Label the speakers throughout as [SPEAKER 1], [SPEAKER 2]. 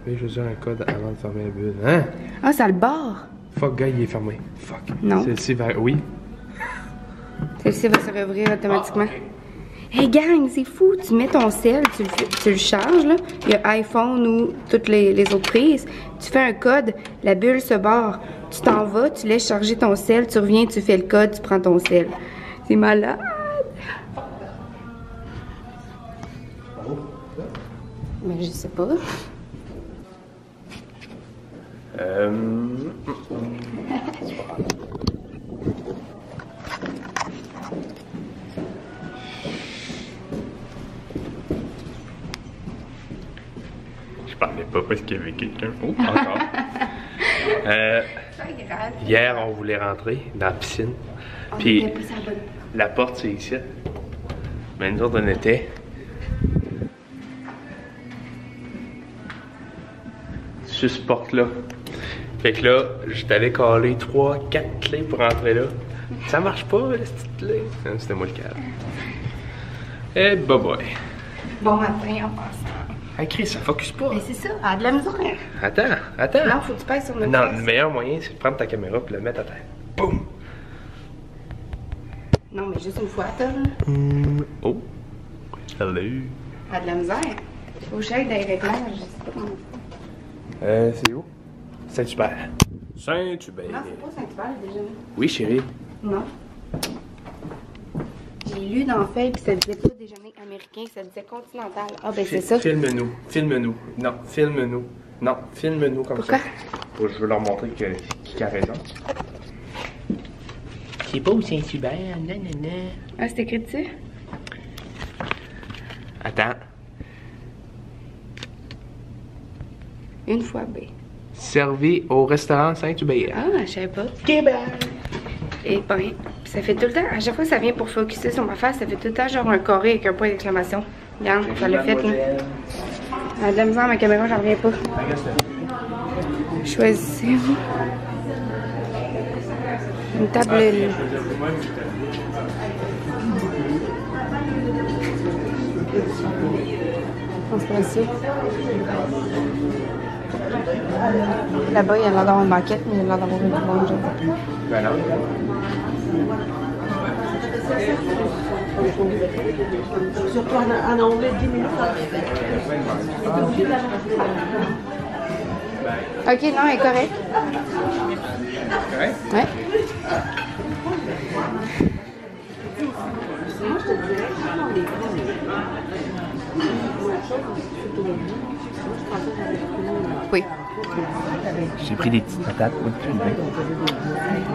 [SPEAKER 1] Veuillez choisir un code avant de fermer la bulle. Hein?
[SPEAKER 2] Ah, ça le barre.
[SPEAKER 1] Fuck, gars, il est fermé. Fuck.
[SPEAKER 2] Non.
[SPEAKER 1] Celle-ci va... Oui.
[SPEAKER 2] Celle-ci va se rouvrir automatiquement.
[SPEAKER 1] Ah, ok.
[SPEAKER 2] Hey gang, c'est fou, tu mets ton sel, tu le charges, là. Il y a iPhone ou toutes les autres prises. Tu fais un code, la bulle se barre. Tu t'en vas, tu laisses charger ton sel, tu reviens, tu fais le code, tu prends ton sel. C'est malade. Mais je sais pas.
[SPEAKER 1] Je parlais pas parce qu'il y avait quelqu'un. Oh, encore. Hier, on voulait rentrer dans la piscine. Puis la porte, c'est ici. Mais nous autres, on était sur cette porte-là. Fait que là, je t'avais collé 3-4 clés pour rentrer là. Ça marche pas, la petite clé. C'était moi le cas. Eh, bye bye.
[SPEAKER 2] Bon matin en passant.
[SPEAKER 1] Hey Chris, ça focus pas.
[SPEAKER 2] Mais c'est ça, elle a de la misère.
[SPEAKER 1] Attends.
[SPEAKER 2] Non, faut que tu pèses sur le
[SPEAKER 1] Non,
[SPEAKER 2] face.
[SPEAKER 1] le meilleur moyen, c'est de prendre ta caméra et le mettre à terre. Boum!
[SPEAKER 2] Non, mais juste une fois, t'as là.
[SPEAKER 1] Oh! Salut!
[SPEAKER 2] Elle a de la misère. Faut que j'aille dans les réglages, je sais pas comment.
[SPEAKER 1] C'est où? Saint-Hubert. Saint-Hubert.
[SPEAKER 2] Non, c'est pas Saint-Hubert, le déjeuner.
[SPEAKER 1] Oui, chérie.
[SPEAKER 2] Non. J'ai lu dans le fait, puis ça disait pas déjeuner américain, ça disait continental. Ah, ben c'est ça.
[SPEAKER 1] Filme-nous. Non, filme-nous. Non, filme-nous comme
[SPEAKER 2] Pourquoi?
[SPEAKER 1] ça. Pourquoi? Je veux leur montrer qui a raison. C'est pas où Saint-Hubert, nanana.
[SPEAKER 2] Ah, c'est écrit dessus?
[SPEAKER 1] Attends.
[SPEAKER 2] Une fois B.
[SPEAKER 1] Servi au restaurant Saint-Hubert.
[SPEAKER 2] Ah, je savais pas.
[SPEAKER 1] Québec!
[SPEAKER 2] Et ben, ça fait tout le temps, à chaque fois que ça vient pour focuser sur ma face, ça fait tout le temps genre un carré avec un point d'exclamation. Regarde, ça l'a fait, là. Elle a de la misère, ma caméra, j'en reviens pas. Choisissez-vous. Une table. On se prend ici. Là-bas, il y a l'air d'avoir une banquette, mais il y a l'air d'avoir une boulangerie.
[SPEAKER 1] Ben non.
[SPEAKER 3] Surtout en anglais, 10 minutes.
[SPEAKER 2] Ok, non, elle est correcte.
[SPEAKER 1] Correct?
[SPEAKER 2] Ouais. Oui.
[SPEAKER 1] J'ai pris des petites patates.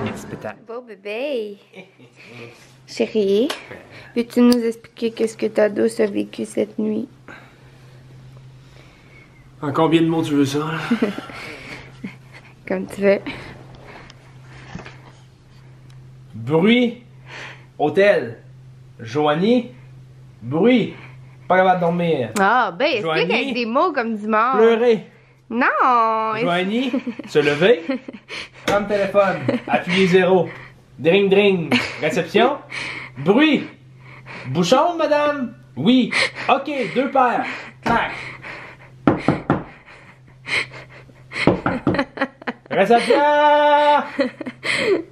[SPEAKER 1] Des petites patates.
[SPEAKER 2] Beau bébé. Chérie, veux-tu nous expliquer qu'est-ce que ta douce a vécu cette nuit?
[SPEAKER 1] En combien de mots tu veux ça, là?
[SPEAKER 2] Comme tu veux.
[SPEAKER 1] Bruit. Hôtel. Joanie. Bruit. Pas capable de dormir.
[SPEAKER 2] Ah, ben, explique
[SPEAKER 1] Joanie.
[SPEAKER 2] avec des mots comme du mort.
[SPEAKER 1] Pleurer.
[SPEAKER 2] Non!
[SPEAKER 1] Joanie. Se lever. Prendre le téléphone. Appuyer 0. Dring dring. Réception. Bruit. Bouchon, madame? Oui. OK, 2 paires. Clac. Réception.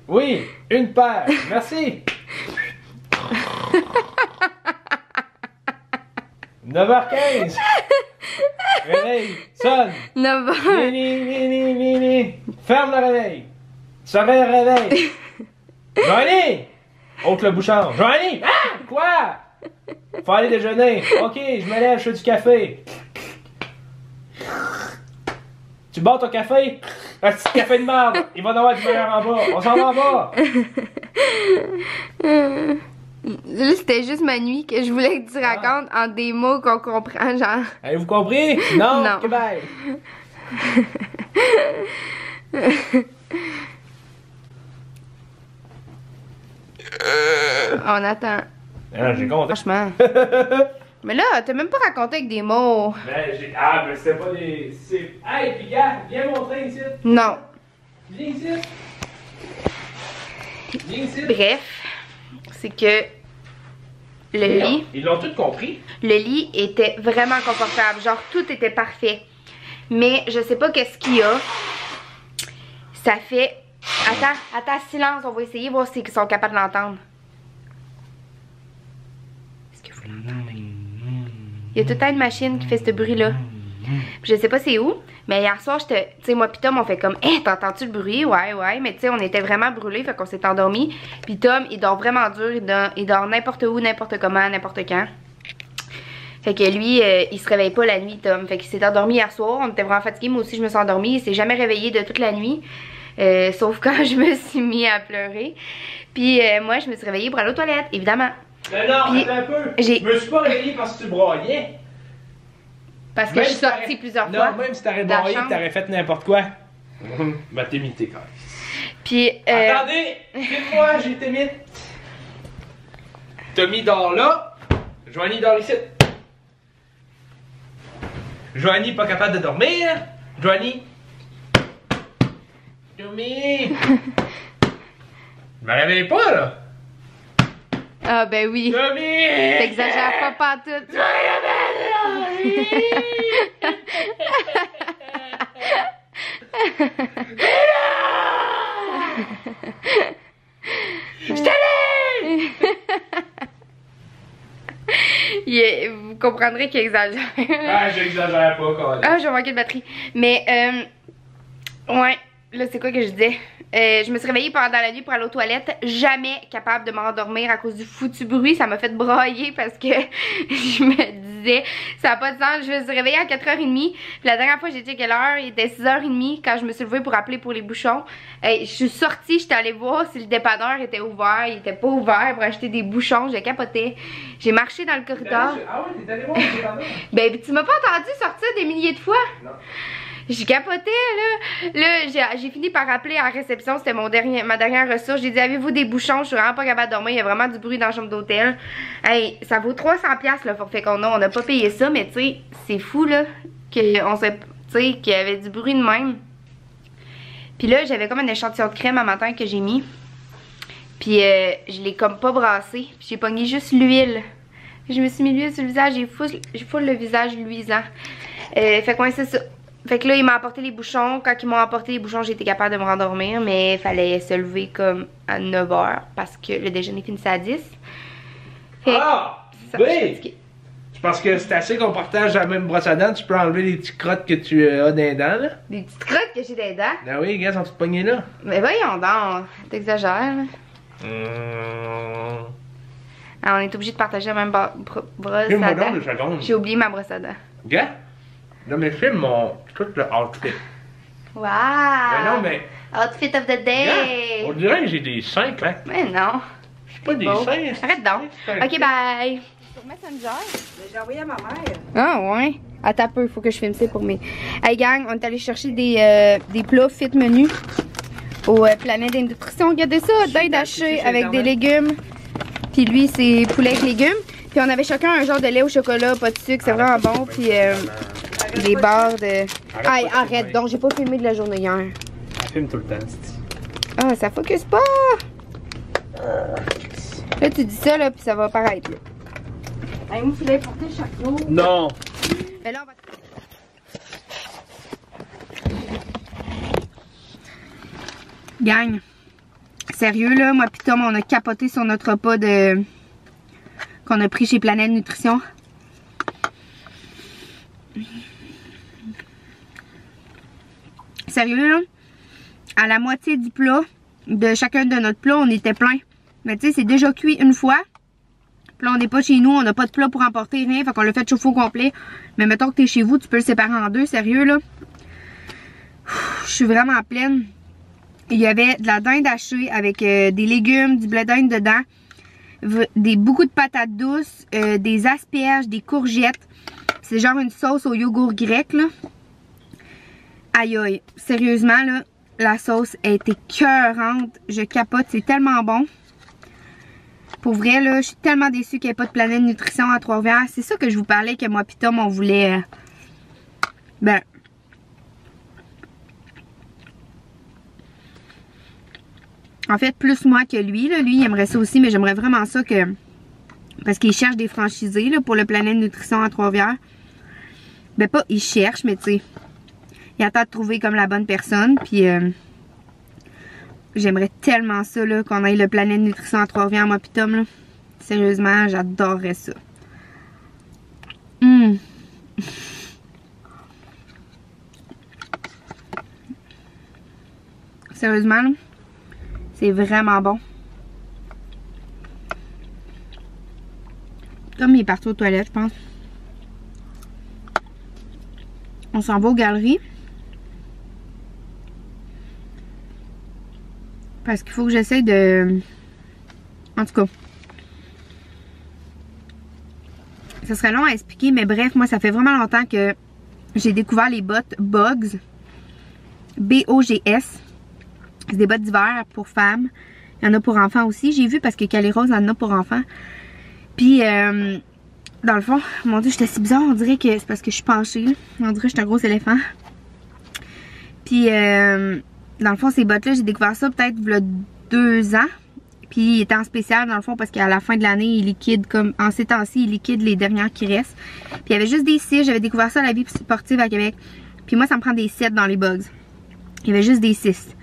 [SPEAKER 1] Oui, 1 paire. Merci. 9h15. Réveil. Sonne.
[SPEAKER 2] 9 heures.
[SPEAKER 1] Ni. Ferme le réveil. Surveille le réveil. Joanie! Ôte le bouchon. Joanie! Ah! Quoi? Faut aller déjeuner. OK, je me lève, je fais du café. Tu bois ton café? Un petit café de merde. Il va en avoir du meilleur en bas. On s'en va en bas.
[SPEAKER 2] Là, c'était juste ma nuit que je voulais que tu racontes en des mots qu'on comprend, genre.
[SPEAKER 1] Avez-vous compris? Non?
[SPEAKER 2] Non.
[SPEAKER 1] Québec.
[SPEAKER 2] On attend.
[SPEAKER 1] Ah, j'ai compté.
[SPEAKER 2] Franchement. Mais là, t'as même pas raconté avec des mots.
[SPEAKER 1] Ah, mais c'était pas des. Hey, puis gars, viens montrer ici.
[SPEAKER 2] Non.
[SPEAKER 1] Viens ici. Viens ici.
[SPEAKER 2] Bref, c'est que le lit,
[SPEAKER 1] Ils l'ont tous compris.
[SPEAKER 2] le lit était vraiment confortable. Genre, tout était parfait. Mais je sais pas qu'est-ce qu'il y a. Ça fait... Attends, silence, on va essayer voir s'ils sont capables de l'entendre. Est-ce que vous l'entendez? Il y a tout le temps une machine qui fait ce bruit-là. Je sais pas c'est où, mais hier soir, tu sais, moi pis Tom, on fait comme, hey, t'entends-tu le bruit? Ouais, mais tu sais, on était vraiment brûlés, fait qu'on s'est endormis. Puis Tom, il dort vraiment dur, il dort n'importe où, n'importe comment, n'importe quand. Fait que lui, il se réveille pas la nuit, Tom. Fait qu'il s'est endormi hier soir, on était vraiment fatigués, moi aussi je me suis endormie, il s'est jamais réveillé de toute la nuit. Sauf quand je me suis mis à pleurer. Puis moi, je me suis réveillée pour aller aux toilettes, évidemment.
[SPEAKER 1] Mais non,
[SPEAKER 2] Puis,
[SPEAKER 1] attends un peu. Je me suis pas réveillée parce que tu broyais.
[SPEAKER 2] Parce que je suis sortie plusieurs fois.
[SPEAKER 1] Non, même si t'aurais broyé et t'aurais fait n'importe quoi. Ben, t'es mité quand même.
[SPEAKER 2] Puis,
[SPEAKER 1] attendez, filme-moi, j'ai été mite. Tommy dort là. Joanie dort ici. Joanie pas capable de dormir. Joanie. Tommy. Je me réveille pas là.
[SPEAKER 2] Ah ben oui.
[SPEAKER 1] Tommy.
[SPEAKER 2] T'exagères pas pantoute. Vous comprendrez qu'il exagère.
[SPEAKER 1] Ah, j'exagère pas quand même.
[SPEAKER 2] Ah, je vais manquer de batterie. Mais, ouais, là, c'est quoi que je disais? Je me suis réveillée pendant la nuit pour aller aux toilettes. Jamais capable de m'endormir à cause du foutu bruit. Ça m'a fait brailler parce que je me disais, ça n'a pas de sens. Je me suis réveillée à 4h30. Puis la dernière fois, j'ai dit quelle heure? Il était 6h30 quand je me suis levée pour appeler pour les bouchons. Je suis sortie, j'étais allée voir si le dépanneur était ouvert. Il était pas ouvert pour acheter des bouchons. Je capotais. J'ai marché dans le corridor.
[SPEAKER 1] Ah ouais, t'es allée voir le dépanneur?
[SPEAKER 2] Ben, tu m'as pas entendu sortir des milliers de fois?
[SPEAKER 1] Non.
[SPEAKER 2] J'ai capoté, là j'ai fini par appeler à la réception, c'était ma dernière ressource. J'ai dit, avez-vous des bouchons? Je suis vraiment pas capable de dormir, il y a vraiment du bruit dans la chambre d'hôtel. Hey, ça vaut 300$ le forfait qu'on a, on n'a pas payé ça, mais tu sais, c'est fou, là, qu'il y avait du bruit de même. Puis là, j'avais comme un échantillon de crème un matin que j'ai mis. Puis je l'ai comme pas brassé, puis j'ai pogné juste l'huile. Je me suis mis l'huile sur le visage, j'ai full le visage luisant. Fait que ouais, c'est ça. Fait que là, il m'a apporté les bouchons. Quand ils m'ont apporté les bouchons, j'ai été capable de me rendormir. Mais il fallait se lever comme à 9h parce que le déjeuner finissait à 10. Fait
[SPEAKER 1] oui! Parce que c'est assez qu'on partage la même brosse à dents. Tu peux enlever les petites crottes que tu as dans les dents, là.
[SPEAKER 2] Des petites crottes que j'ai dans les dents?
[SPEAKER 1] Ah oui, les gars, sont toutes pognées là.
[SPEAKER 2] Mais voyons donc, t'exagères. Ah, on est obligé de partager la même brosse à dents. J'ai oublié ma brosse à dents.
[SPEAKER 1] Gars? Là, mes films m'ont tout le outfit.
[SPEAKER 2] Wow!
[SPEAKER 1] Mais non, mais.
[SPEAKER 2] Outfit of the day!
[SPEAKER 1] Yeah, on dirait que j'ai des seins, hein?
[SPEAKER 2] Mais non!
[SPEAKER 1] C'est pas des seins.
[SPEAKER 2] Arrête donc! Ok, bye! Sur Messenger?
[SPEAKER 3] J'ai envoyé à ma mère.
[SPEAKER 2] Ah, ouais! Attends un peu, il faut que je filme ça pour mes. Hey, gang, on est allé chercher des plats fit menu au Planète Nutrition. Regardez ça! Dinde hachée avec des légumes. Puis lui, c'est poulet avec légumes. Puis on avait chacun un genre de lait au chocolat, pas de sucre, c'est vraiment bon. Puis des barres de... Aïe, arrête donc, j'ai pas filmé de la journée hier.
[SPEAKER 1] Elle filme tout le temps, c'est.
[SPEAKER 2] Ah, ça focus pas! Là, tu dis ça, là, puis ça va paraître, là.
[SPEAKER 3] Hey, moi, tu l'as porté chaque jour.
[SPEAKER 1] Non!
[SPEAKER 2] Mais là, on va... Gang, sérieux, là, moi pis Tom, on a capoté sur notre repas de... qu'on a pris chez Planète Nutrition. Sérieux, là, à la moitié du plat, de chacun de notre plat, on était plein. Mais tu sais, c'est déjà cuit une fois. Puis là, on n'est pas chez nous, on n'a pas de plat pour emporter, rien. Fait qu'on l'a fait chauffer au complet. Mais mettons que t'es chez vous, tu peux le séparer en deux, sérieux, là. Je suis vraiment pleine. Il y avait de la dinde hachée avec des légumes, du blé d'Inde dedans. Beaucoup de patates douces, des asperges, des courgettes. C'est genre une sauce au yogourt grec, là. Aïe aïe, sérieusement, là, la sauce est écœurante. Je capote, c'est tellement bon. Pour vrai, là, je suis tellement déçue qu'il n'y ait pas de Planète Nutrition à Trois-Rivières. C'est ça que je vous parlais, que moi pis Tom, on voulait... Ben... En fait, plus moi que lui, là. Lui, il aimerait ça aussi, mais j'aimerais vraiment ça que... Parce qu'il cherche des franchisés, là, pour le Planète Nutrition à Trois-Rivières. Ben pas, il cherche, mais tu sais... il attend de trouver comme la bonne personne. Puis j'aimerais tellement ça, là, qu'on ait le Planète Nutrition à Trois-Rivières, moi pis Tom, là. Sérieusement, j'adorerais ça. Sérieusement, c'est vraiment bon. Tom, il est parti aux toilettes, je pense. On s'en va aux galeries. Parce qu'il faut que j'essaye de... En tout cas. Ça serait long à expliquer, mais bref, moi, ça fait vraiment longtemps que j'ai découvert les bottes Bogs. B-O-G-S. C'est des bottes d'hiver pour femmes. Il y en a pour enfants aussi. J'ai vu parce que Cali Rose en a pour enfants. Puis, dans le fond, mon Dieu, j'étais si bizarre. On dirait que c'est parce que je suis penchée. Là. On dirait que je suis un gros éléphant. Puis, dans le fond, ces bottes-là, j'ai découvert ça peut-être il y a 2 ans. Puis, il était en spécial, dans le fond, parce qu'à la fin de l'année, il liquide, comme en ces temps-ci, il liquide les dernières qui restent. Puis, il y avait juste des 6. J'avais découvert ça à la vie sportive à Québec. Puis, moi, ça me prend des 7 dans les bugs. Il y avait juste des 6.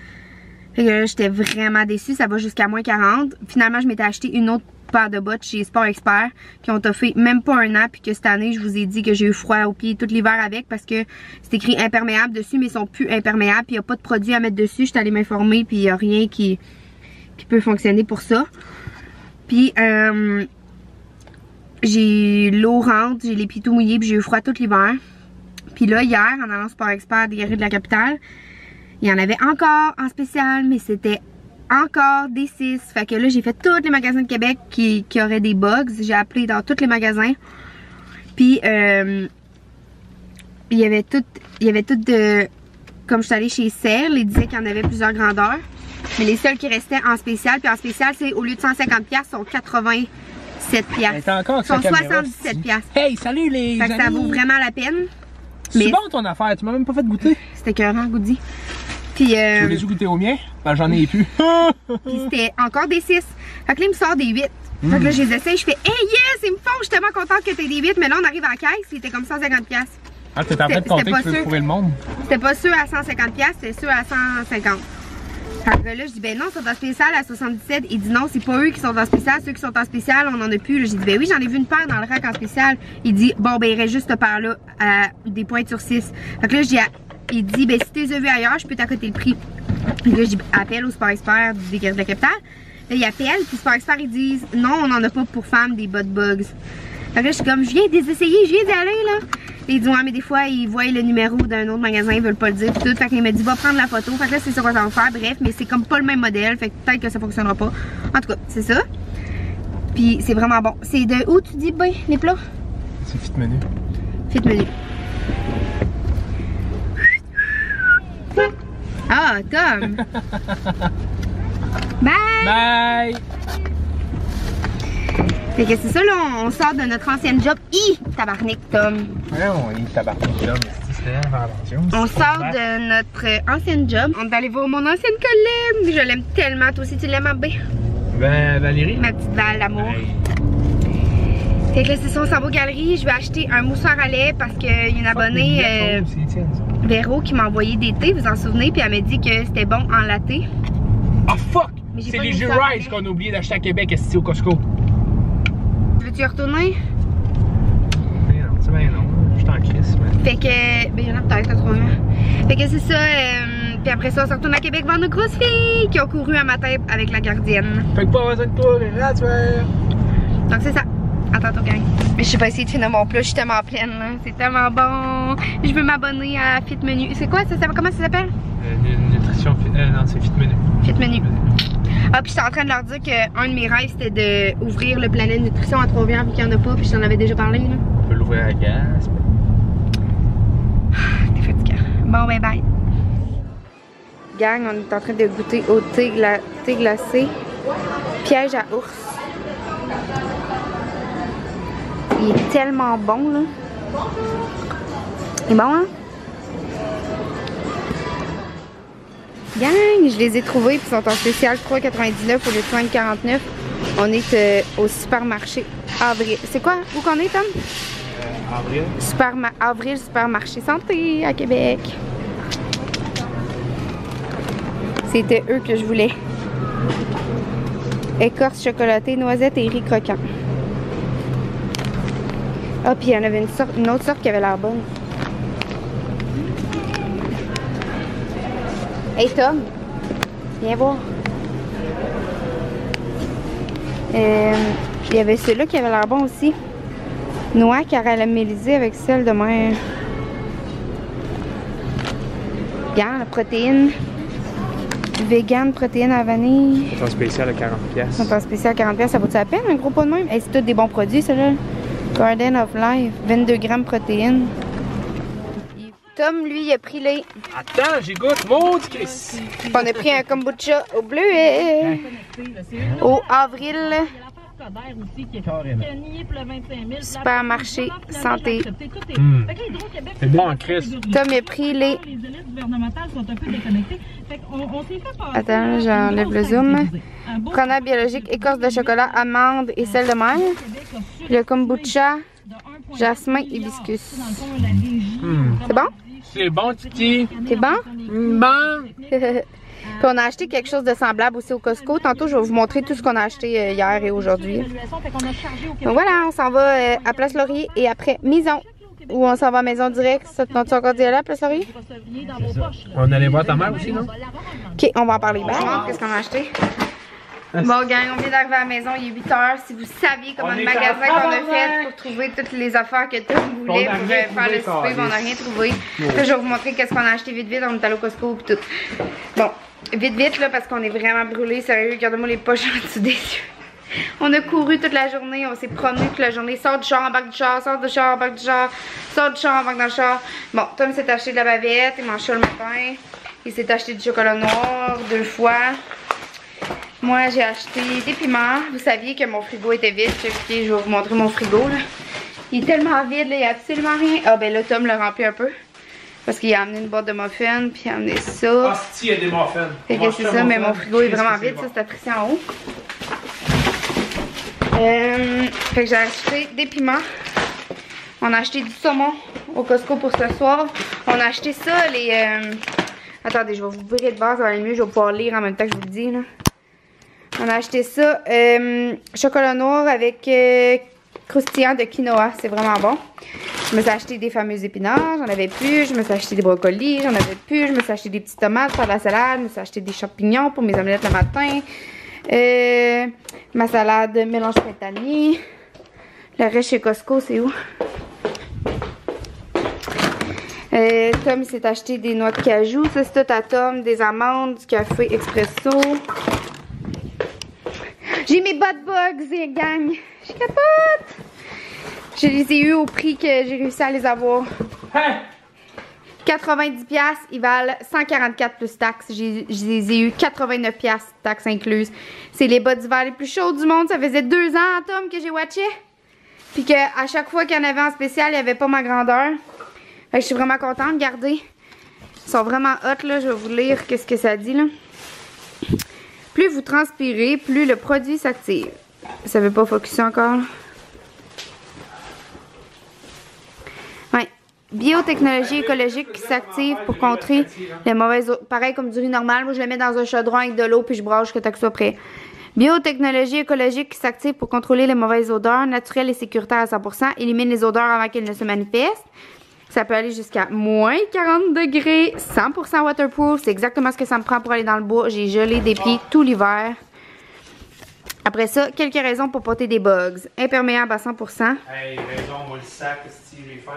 [SPEAKER 2] Fait que là, j'étais vraiment déçue. Ça va jusqu'à moins 40. Finalement, je m'étais acheté une autre paire de bottes chez Sport Expert qui ont toffé même pas 1 an. Puis que cette année, je vous ai dit que j'ai eu froid aux pieds tout l'hiver avec parce que c'est écrit imperméable dessus, mais ils sont plus imperméables. Puis il n'y a pas de produit à mettre dessus. Je suis allée m'informer. Puis il n'y a rien qui peut fonctionner pour ça. Puis j'ai l'eau rentre, j'ai les pieds tout mouillés. Puis j'ai eu froid tout l'hiver. Puis là, hier, en allant au Sport Expert des Galeries de la Capitale, il y en avait encore en spécial, mais c'était encore des 6. Fait que là, j'ai fait tous les magasins de Québec qui auraient des bugs. J'ai appelé dans tous les magasins. Puis, il y avait tout de... Comme je suis allée chez Serre, ils disaient qu'il y en avait plusieurs grandeurs. Mais les seuls qui restaient en spécial, puis en spécial, c'est au lieu de 150$, sont 87$. Ils sont 77$.
[SPEAKER 1] Hey, salut les
[SPEAKER 2] Fait que
[SPEAKER 1] amis.
[SPEAKER 2] ça vaut vraiment la peine.
[SPEAKER 1] C'est bon ton affaire, tu m'as même pas fait goûter.
[SPEAKER 2] C'était écœurant, Goody. Puis,
[SPEAKER 1] Tu voulais-tu goûter au mien? Ben j'en ai plus.
[SPEAKER 2] Puis c'était encore des 6. Fait que là, il me sort des 8. Fait que là, je les essaye, je fais « Hey yes, ils me font, je suis tellement contente que t'aies des 8. » Mais là, on arrive à la caisse, il était comme 150$.
[SPEAKER 1] Ah, t'es en train de compter que tu veux fourrer le monde?
[SPEAKER 2] C'était pas sûr à 150$, c'était sûr à 150$. Fait que là, je dis « Ben non, ils sont en spécial à 77$. » Il dit « Non, c'est pas eux qui sont en spécial, ceux qui sont en spécial, on en a plus. » J'ai dit « Ben oui, j'en ai vu une paire dans le rack en spécial. » Il dit « Bon, ben il reste juste cette paire-là à des pointes sur 6. » Fait que là, il dit « Ben si tu les as vus ailleurs, je peux t'accoter le prix. » Puis là, j'appelle au Sport Expert des Galeries de la Capitale. Là, il appelle, puis Sport Expert, ils disent « Non, on n'en a pas pour femmes des bottes bugs. » Fait que là, je suis comme « Je viens de les essayer, je viens d'y aller, là. » Et il dit « Ouais, mais des fois, ils voient le numéro d'un autre magasin, ils veulent pas le dire, puis tout. » Fait qu'il m'a dit « Va prendre la photo. » Fait que là, c'est ça qu'on va faire. Bref, mais c'est comme pas le même modèle. Fait que peut-être que ça fonctionnera pas. En tout cas, c'est ça. Puis c'est vraiment bon. C'est de où tu dis, ben, les plats?
[SPEAKER 1] C'est Fit Menu.
[SPEAKER 2] Fit Menu. Ah, Tom! Bye!
[SPEAKER 1] Bye!
[SPEAKER 2] Fait que c'est ça, là, on sort de notre ancienne job. Tabarnak, Tom!
[SPEAKER 1] Ouais, on est tabarnak là, mais c'est l'invention.
[SPEAKER 2] On sort de notre ancienne job. On est allé voir mon ancienne collègue. Je l'aime tellement. Toi aussi, tu l'aimes, B?
[SPEAKER 1] Ben, Valérie?
[SPEAKER 2] Ma petite Val d'amour.
[SPEAKER 1] Hey.
[SPEAKER 2] Fait que là, c'est ça, on s'en va aux galeries. Je vais acheter un mousseur à lait parce qu'il y a une abonnée, Véro, qui m'a envoyé des thés, vous en souvenez? Puis elle m'a dit que c'était bon en latte.
[SPEAKER 1] Ah, fuck!
[SPEAKER 2] Mais j'ai
[SPEAKER 1] C'est
[SPEAKER 2] pas
[SPEAKER 1] les
[SPEAKER 2] de
[SPEAKER 1] jus
[SPEAKER 2] mousseur à
[SPEAKER 1] Rice
[SPEAKER 2] lait.
[SPEAKER 1] qu'on a oublié d'acheter à Québec, est-ce au Costco?
[SPEAKER 2] Veux-tu y retourner?
[SPEAKER 1] Ben non, c'est bien non. Je suis en crise, man.
[SPEAKER 2] Fait que. Ben, il y en a peut-être, trop bien. Fait que c'est ça. Puis après ça, on se retourne à Québec voir nos grosses filles qui ont couru un matin avec la gardienne.
[SPEAKER 1] Fait que pas besoin de toi, les rats, tu vois.
[SPEAKER 2] Donc c'est ça. À tantôt, gang. Mais je sais pas essayer de finir mon plat, je suis tellement pleine. C'est tellement bon. Je veux m'abonner à Fit Menu. C'est quoi ça? Comment ça s'appelle?
[SPEAKER 1] Nutrition Fit. Non, c'est Fit Menu.
[SPEAKER 2] Fit Menu. Ah, puis j'étais en train de leur dire qu'un de mes rêves c'était d'ouvrir le Planète Nutrition à Trois-Rivières vu qu'il n'y en a pas, puis je t'en avais déjà parlé. Là.
[SPEAKER 1] On peut l'ouvrir à gaz.
[SPEAKER 2] T'es fatiguant. Bon, ben bye. Gang, on est en train de goûter au thé glacé. Piège à ours. Il est tellement bon, là. Il est bon, hein? Gang, je les ai trouvés, puis ils sont en spécial 3,99 au lieu de 5,49. On est au supermarché Avril. C'est quoi? Où qu'on est, Tom?
[SPEAKER 1] Avril.
[SPEAKER 2] Avril Supermarché Santé à Québec. C'était eux que je voulais. Écorce chocolatée, noisette et riz croquant. Ah, puis il y en avait une autre sorte qui avait l'air bonne. Hey Tom, viens voir. Il y avait celui-là qui avait l'air bon aussi. Noix caramélisée avec sel de mer. Regarde, la protéine. Vegan, protéine à vanille.
[SPEAKER 1] C'est un spécial à 40$.
[SPEAKER 2] C'est un spécial à 40$. Ça vaut-tu la peine, un gros pot de même? Hey, c'est tous des bons produits, celui-là. Garden of Life. 22 grammes protéines. Tom, lui, il a pris les...
[SPEAKER 1] Attends, j'ai goûté. Maudit Chris!
[SPEAKER 2] On a pris un kombucha au bleuet. Au avril. Supermarché santé.
[SPEAKER 1] C'est bon en Chris.
[SPEAKER 2] Tom a pris les... Attends, j'enlève le zoom. Preneur biologique, écorce de chocolat, amande et sel de mer. Le kombucha, jasmin, hibiscus. C'est bon?
[SPEAKER 1] C'est bon, Titi.
[SPEAKER 2] C'est bon?
[SPEAKER 1] Bon.
[SPEAKER 2] Puis on a acheté quelque chose de semblable aussi au Costco. Tantôt, je vais vous montrer tout ce qu'on a acheté hier et aujourd'hui. Donc voilà, on s'en va à Place Laurier et après Maison. Ou on s'en va à Maison direct. Ça te tente encore d'y aller à Place Laurier?
[SPEAKER 1] On allait voir ta mère aussi, non?
[SPEAKER 2] Ok, on va en parler. Qu'est-ce qu'on a acheté? Bon, gang, on vient d'arriver à la maison, il est 8 h. Si vous saviez comment le magasin qu'on a fait pour trouver toutes les affaires que Tom voulait pour faire le souper, on n'a rien trouvé. Là, je vais vous montrer qu'est-ce qu'on a acheté vite, on est allé au Costco et tout. Bon, vite, là, parce qu'on est vraiment brûlés. Sérieux, regardez-moi les poches en dessous des yeux. On a couru toute la journée, on s'est promené toute la journée. Sort du char, embarque du char, sort du char, embarque du char, sort du char, embarque dans le char. Bon, Tom s'est acheté de la bavette, il mange ça le matin. Il s'est acheté du chocolat noir 2 fois. Moi, j'ai acheté des piments. Vous saviez que mon frigo était vide. Je vais vous montrer mon frigo, là. Il est tellement vide, là, il n'y a absolument rien. Ah, ben là, Tom l'a rempli un peu. Parce qu'il a amené une boîte de muffins, puis il a amené ça.
[SPEAKER 1] Ah, si, il y a des muffins.
[SPEAKER 2] Fait que c'est ça, mais mon frigo est vraiment vide. Ça, c'est apprécié en haut. Fait que j'ai acheté des piments. On a acheté du saumon au Costco pour ce soir. On a acheté ça, les... Attendez, je vais vous bourrer de base, ça va aller mieux. Je vais pouvoir lire en même temps que je vous le dis, là. On a acheté ça, chocolat noir avec croustillant de quinoa, c'est vraiment bon. Je me suis acheté des fameux épinards, j'en avais plus. Je me suis acheté des brocolis, j'en avais plus. Je me suis acheté des petites tomates pour la salade. Je me suis acheté des champignons pour mes omelettes le matin. Ma salade mélange printanier. Le reste chez Costco, c'est où? Tom s'est acheté des noix de cajou. Ça, c'est tout à Tom. Des amandes, du café expresso. J'ai mes bot bugs, gang. Je capote. Je les ai eu au prix que j'ai réussi à les avoir. 90$, ils valent 144 plus taxes. Je les ai eu 89$, taxes incluses. C'est les bas d'hiver les plus chauds du monde. Ça faisait 2 ans, Tom, que j'ai watché. Puis qu'à chaque fois qu'il y en avait en spécial, il n'y avait pas ma grandeur. Fait que je suis vraiment contente. Regardez. Ils sont vraiment hot, là. Je vais vous lire qu'est-ce que ça dit, là. Plus vous transpirez, plus le produit s'active. Ça ne veut pas focusser encore. Ouais. Biotechnologie écologique qui s'active pour contrer les mauvaises eaux. Pareil comme du riz normal. Moi, je le mets dans un chaudron avec de l'eau puis je brasse jusqu'à temps que ce soit prêt. Biotechnologie écologique qui s'active pour contrôler les mauvaises odeurs, naturelles et sécuritaires à 100%. Élimine les odeurs avant qu'elles ne se manifestent. Ça peut aller jusqu'à moins 40 degrés, 100% waterproof. C'est exactement ce que ça me prend pour aller dans le bois. J'ai gelé des pieds tout l'hiver. Après ça, quelques raisons pour porter des bugs. Imperméable à 100%.
[SPEAKER 1] Hey, raison, moi le sac, Steve fin.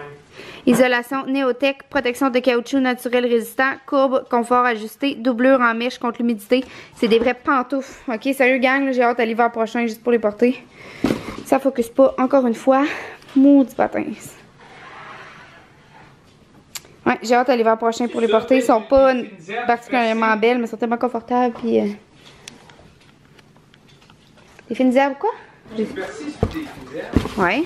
[SPEAKER 2] Isolation Néotech, protection de caoutchouc naturel résistant, courbe, confort ajusté, doublure en mèche contre l'humidité. C'est des vrais pantoufles. Ok, sérieux gang, j'ai hâte à l'hiver prochain juste pour les porter. Ça focus pas, encore une fois. Maudit patins. Ouais, j'ai hâte à l'hiver prochain pour les porter. Ils sont pas particulièrement belles, mais ils sont tellement confortables. Puis, des fines herbes quoi? Ouais.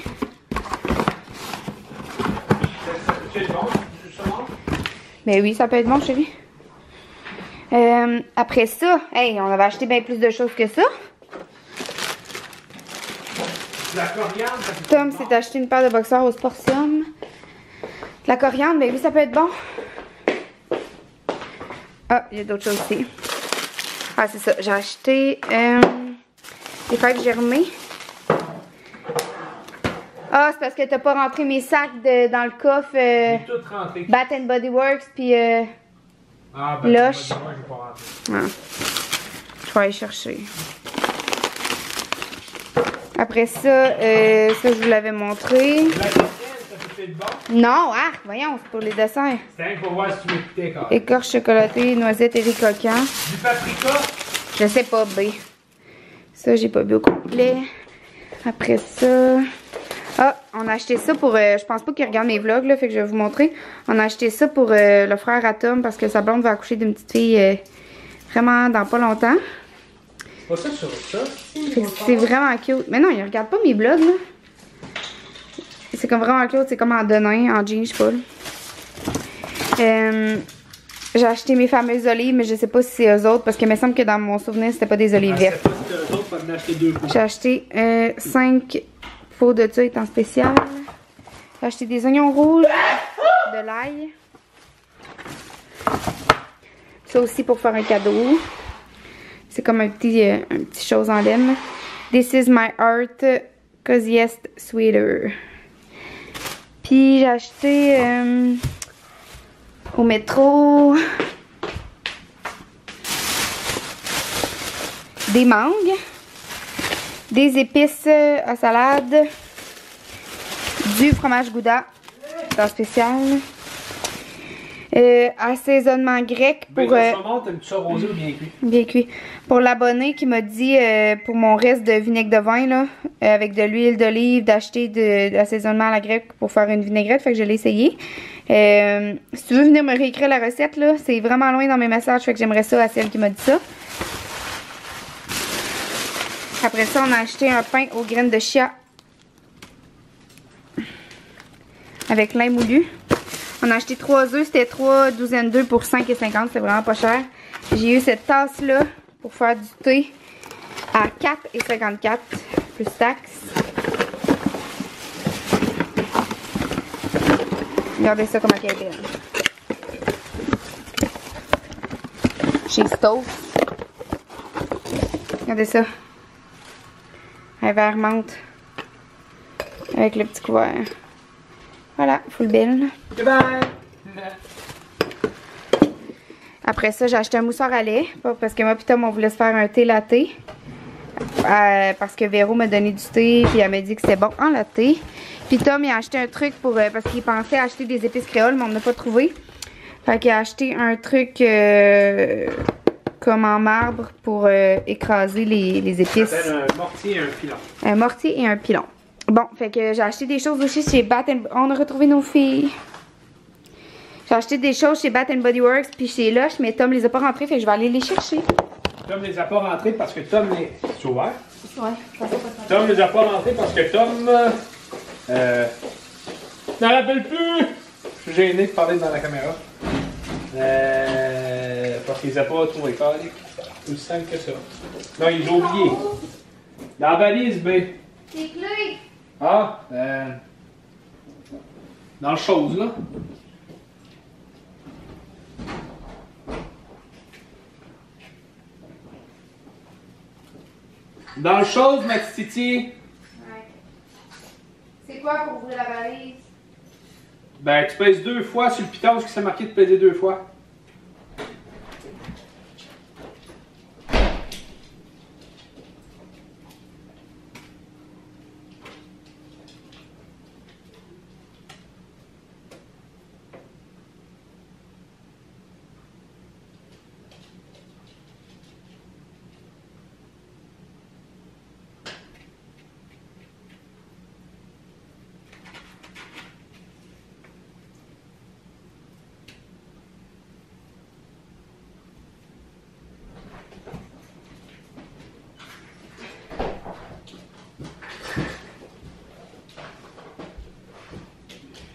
[SPEAKER 2] Mais oui, ça peut être bon, chérie. Après ça, hey, on avait acheté bien plus de choses que ça. Tom s'est acheté une paire de boxeurs au Sportium. La coriandre, mais oui, ça peut être bon. Ah, il y a d'autres choses aussi. Ah, c'est ça. J'ai acheté des fèves germées. Ah, c'est parce que t'as pas rentré mes sacs dans le coffre.
[SPEAKER 1] J'ai tout rentré.
[SPEAKER 2] Bath and Body Works, puis
[SPEAKER 1] Ah,
[SPEAKER 2] Lush.
[SPEAKER 1] moi, j'ai pas rentré.
[SPEAKER 2] Ah. Je vais aller chercher. Après ça, ça je vous l'avais montré.
[SPEAKER 1] La tienne, ça peut fait de bon?
[SPEAKER 2] Non, arc, voyons, c'est pour les desserts.
[SPEAKER 1] C'est rien pour voir si tu m'écoutais quand même.
[SPEAKER 2] Écorce chocolatée, noisette et riz coquant.
[SPEAKER 1] Du paprika?
[SPEAKER 2] Je sais pas, B. Ça, j'ai pas bu au complet. Après ça... Ah, on a acheté ça pour... je pense pas qu'il regarde mes vlogs, là, fait que je vais vous montrer. On a acheté ça pour le frère à Tom parce que sa blonde va accoucher d'une petite fille vraiment dans pas longtemps.
[SPEAKER 1] Pas ça sur ça.
[SPEAKER 2] C'est vraiment cute. Mais non, il regarde pas mes vlogs, là. C'est comme vraiment cute, c'est comme en denain, en jean, je sais pas, là. J'ai acheté mes fameuses olives, mais je sais pas si c'est eux autres parce que il me semble que dans mon souvenir, c'était pas des olives vertes. J'ai acheté 5 pots de tuiles en spécial. J'ai acheté des oignons rouges, de l'ail. Ça aussi pour faire un cadeau. C'est comme un petit chose en laine. This is my art coziest sweater. Puis j'ai acheté au métro des mangues, des épices à salade, du fromage Gouda en spécial, assaisonnement grec pour
[SPEAKER 1] t'aimes-tu ça rosé ou bien cuit?
[SPEAKER 2] bien cuit. Pour l'abonné qui m'a dit pour mon reste de vinaigre de vin là, avec de l'huile d'olive, d'acheter de l'assaisonnement à la grecque pour faire une vinaigrette, fait que je l'ai essayé. Si tu veux venir me réécrire la recette là, c'est vraiment loin dans mes messages, fait que j'aimerais ça à celle qui m'a dit ça. Après ça, on a acheté un pain aux graines de chia avec lin moulu. On a acheté 3 œufs, c'était 3 douzaines d'œufs pour 5,50, c'est vraiment pas cher. J'ai eu cette tasse là pour faire du thé à 4,54 plus taxes. Regardez ça comme elle est belle. Chez Stove. Regardez ça. Un verre menthe. Avec le petit couvert. Voilà, full belle.
[SPEAKER 1] Bye!
[SPEAKER 2] Après ça, j'ai acheté un mousseur à lait. Parce que moi et Tom, on voulait se faire un thé latte. Parce que Véro m'a donné du thé. Puis elle m'a dit que c'était bon en latte. Puis Tom, il a acheté un truc pour... parce qu'il pensait acheter des épices créoles, mais on n'a pas trouvé. Fait qu'il a acheté un truc comme en marbre pour écraser les épices.
[SPEAKER 1] Ça s'appelle un mortier et un pilon.
[SPEAKER 2] Un mortier et un pilon. Bon, fait que j'ai acheté des choses aussi chez Bath &... On a retrouvé nos filles. J'ai acheté des choses chez Bath & Body Works puis chez Lush, mais Tom les a pas rentrées, fait que je vais aller les chercher.
[SPEAKER 1] Tom les a pas rentrés parce que Tom les... C'est ouvert?
[SPEAKER 2] Ouais, ça va pas.
[SPEAKER 1] Tom les a pas rentrés parce que Tom... n'en rappelle plus! Je suis gêné de parler dans la caméra. Parce qu'il les a pas trouvés. C'est aussi simple que ça. Non, ils ont oublié. Dans la valise, B.
[SPEAKER 2] Tes clés!
[SPEAKER 1] Ah, dans le chose, là. Dans le chose, ma petite Titi.
[SPEAKER 2] Ouais. C'est quoi pour ouvrir la valise?
[SPEAKER 1] Ben, tu pèses 2 fois sur le piton, parce que c'est marqué de peser 2 fois.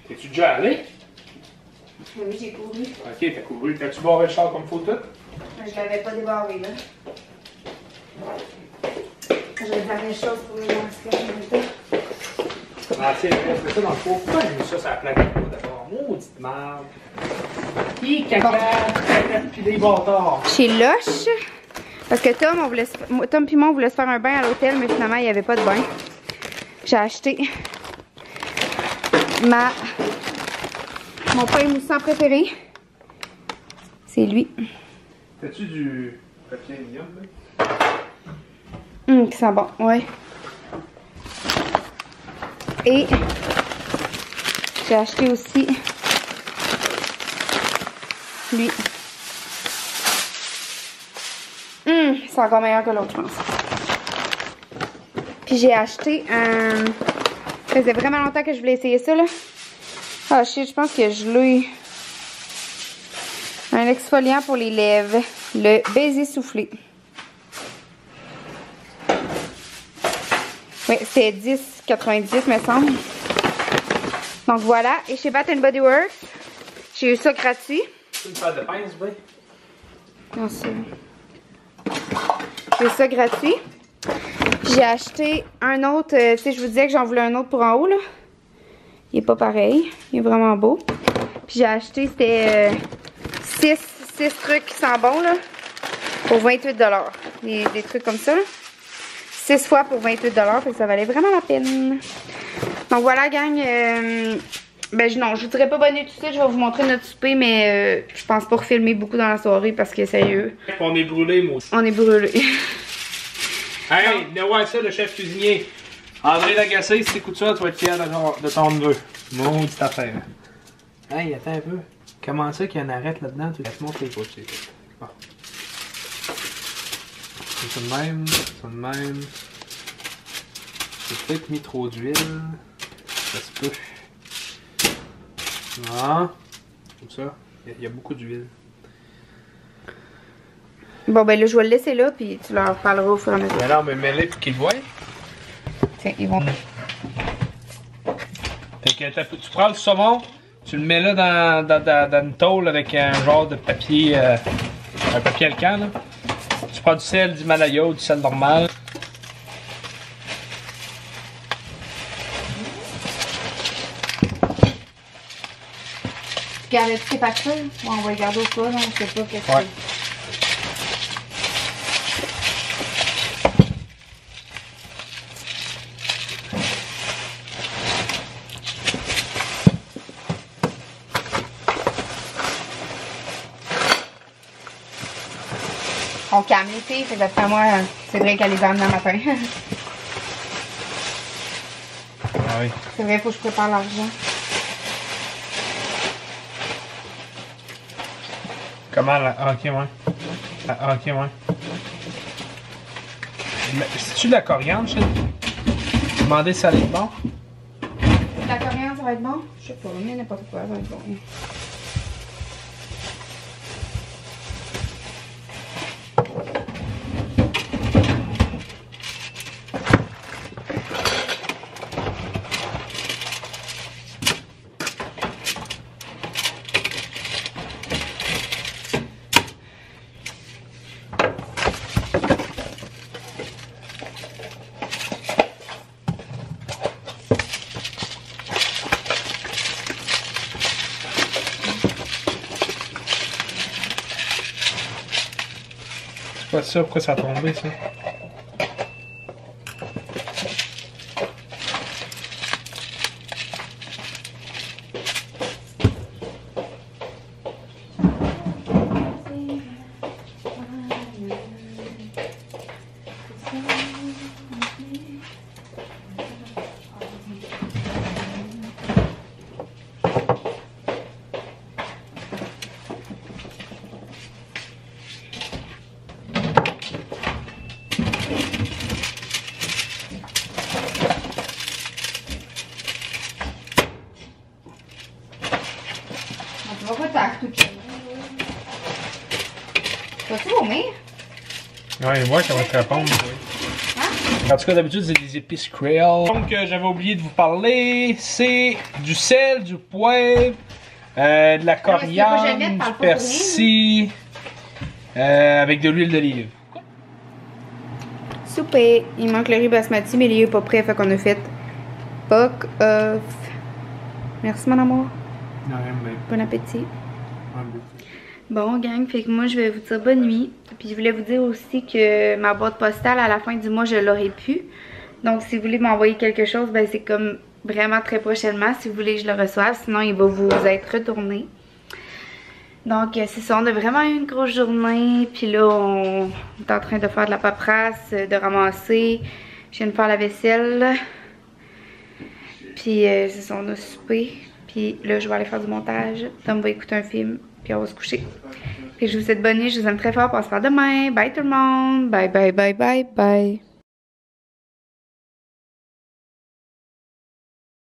[SPEAKER 1] T'es-tu déjà allé?
[SPEAKER 2] Oui, j'ai couru.
[SPEAKER 1] Ok, t'as couru. T'as-tu barré le char comme faut tout?
[SPEAKER 2] Je l'avais pas débarré là. J'ai la dernière chose pour les anciens.
[SPEAKER 1] Ah, c'est vrai, c'est ça dans le four. Pourquoi j'ai mis ça sur la plaque d'abord? Maudite merde. Hi, caca, caca, pis des bâtards.
[SPEAKER 2] Chez Lush, Parce que Tom puis moi, on voulait se faire un bain à l'hôtel, mais finalement, il n'y avait pas de bain. J'ai acheté mon pain moussant préféré. C'est lui.
[SPEAKER 1] T'as-tu du papier aluminium,
[SPEAKER 2] Hum, qui sent bon, ouais. Et j'ai acheté aussi lui. C'est encore meilleur que l'autre, je pense. Puis j'ai acheté un... Ça faisait vraiment longtemps que je voulais essayer ça, là. Ah, shit, je pense que je l'ai... Un exfoliant pour les lèvres. Le baiser soufflé. Oui, c'était 10,90 me semble. Donc voilà. Et chez Bath & Body Works, j'ai eu ça gratuit.
[SPEAKER 1] C'est une paire de pinces, oui.
[SPEAKER 2] Non, ça. J'ai eu ça gratuit. J'ai acheté un autre. Tu sais, je vous disais que j'en voulais un autre pour en haut, là. Il est pas pareil. Il est vraiment beau. Puis j'ai acheté, c'était 6 trucs qui sentent bon, là. Pour 28 $. Des trucs comme ça, là. 6 fois pour 28 $, fait que ça valait vraiment la peine. Donc voilà, gang. Non, je vous dirais pas bonne nuit tout de suite. Je vais vous montrer notre souper, mais je pense pas refilmer beaucoup dans la soirée parce que sérieux.
[SPEAKER 1] On est brûlés, moi aussi.
[SPEAKER 2] On est brûlés.
[SPEAKER 1] Hey, venez voir ça, le chef cuisinier. André Lagacé, si t'écoutes ça, tu vas être fier de ton neveu. Maudite affaire. Hey, attends un peu. Comment ça qu'il y a un arrêt là-dedans? Tu te montres les côtés. Bon. C'est ça de même, ça de même. J'ai peut-être mis trop d'huile. Ça se peut. Non. Comme ça. Il y a beaucoup d'huile.
[SPEAKER 2] Bon, ben là, je vais le laisser là, puis tu leur parleras au fur et à mesure.
[SPEAKER 1] Mais là, on va le mêler pour qu'ils le voient.
[SPEAKER 2] Tiens, ils vont.
[SPEAKER 1] Fait que tu prends le saumon, tu le mets là dans une tôle avec un genre de papier, un papier alcan, là. Tu prends du sel, du Himalaya ou du sel normal.
[SPEAKER 2] Tu gardes tes pâtes là? Bon, on va les garder au cas, là, on sait pas qu'est-ce que
[SPEAKER 1] Ouais.
[SPEAKER 2] On calme les filles, fait que d'après moi, c'est vrai qu'elle les a amenées le matin.
[SPEAKER 1] Ah oui.
[SPEAKER 2] C'est vrai, faut que je prépare l'argent.
[SPEAKER 1] Comment là? Ah, ok, ouais. Ah, ok, ouais. C'est-tu de la coriandre, je sais? Demandez si ça allait être bon.
[SPEAKER 2] La coriandre, ça va être bon? Je sais pas, mais n'importe quoi, ça va être bon.
[SPEAKER 1] C'est pas ça, pourquoi ça a tombé, ça?
[SPEAKER 2] Vas-tu vomir?
[SPEAKER 1] Ouais, voir comment te répondre. Oui. En tout cas, d'habitude, c'est des épices Creole. Donc, j'avais oublié de vous parler. C'est du sel, du poivre, de la coriandre, du persil, avec de l'huile d'olive.
[SPEAKER 2] Souper. Il manque le riz basmati, mais il est pas prêt, fait qu'on a fait bok of. Merci, mon amour.
[SPEAKER 1] Non, rien, mais...
[SPEAKER 2] Bon appétit. Bon, gang, fait que moi, je vais vous dire bonne nuit. Puis je voulais vous dire aussi que ma boîte postale, à la fin du mois, je l'aurai plus. Donc, si vous voulez m'envoyer quelque chose, ben c'est comme vraiment très prochainement, si vous voulez que je le reçoive. Sinon, il va vous être retourné. Donc, c'est ça, on a vraiment eu une grosse journée. Puis là, on est en train de faire de la paperasse, de ramasser. Je viens de faire la vaisselle. Puis, c'est ça, on a soupé. Puis là, je vais aller faire du montage. Tom va écouter un film. Puis on va se coucher. Puis je vous souhaite bonne nuit. Je vous aime très fort. On se revoit demain. Bye tout le monde. Bye, bye, bye, bye, bye.